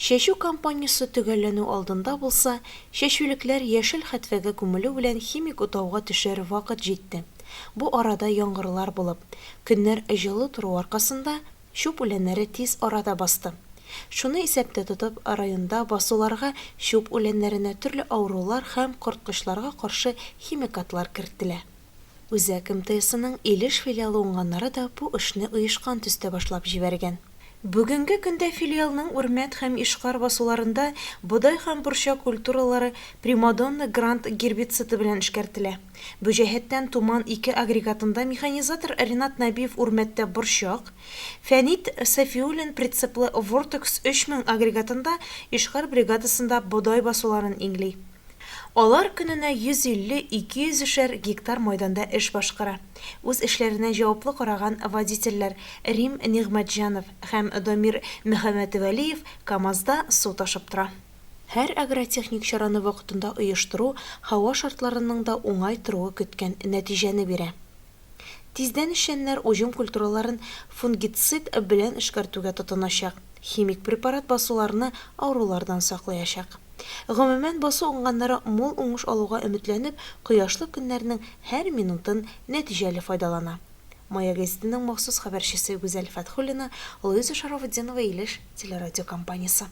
Шәшү кампаниясы төгәлләнү алдында булса, шәшүлекләр яшел хәтвәгә күмелү белән химик утауга төшәр вакыт җитте. Бу арада яңгырлар булып, көннәр җылы тору аркасында чүп үләннәре тиз арада басты. Шуны исәптә тотып, районда басуларга чүп үләннәренә төрле авырулар һәм корткычларга каршы химикатлар кертелә. Үзәк МТСның Илеш филиалы уңганнары да бу эшне оешкан төстә башлап җибәргән. Бүгенге көндә филиалның Үрмәт һәм Ишкар басуларында бодай һәм борчак культуралары Примадонна Грант гербициды белән эшкәртелә. Бу җәһәттән Туман 2 агрегатында механизатор Ринат Нәбиев Үрмәттә борчак, Фәнит Сафиуллин прицеплы Vortex 3000 агрегатында Ишкар бригадасында бодай басуларын иңли. Алар көненә 150-200 гектар майданда эш башкара. Үз эшләренә җаваплы караган водительләр Рим Нигъмәтҗанов һәм Дамир Мөхәммәтвәлиев КамАЗда су ташып тора. Һәр агротехник чараны вакытында оештыру һава шартларының да уңай торуы көткән нәтиҗәне бирә. Тиздән эшчәннәр уҗым культураларын фунгицид белән эшкәртүгә тотыначак. Химик препарат басуларны авырулардан саклаячак. Гомумән, басу уңганнары мул уңыш алуга өметләнеп, кояшлы көннәрнең һәр минутын нәтиҗәле файдалана. Мая гәзитенең махсус хәбәрчесе Гүзәл Фәтхуллина, Луиза Шарафетдинова, Илеш телерадиокомпаниясе.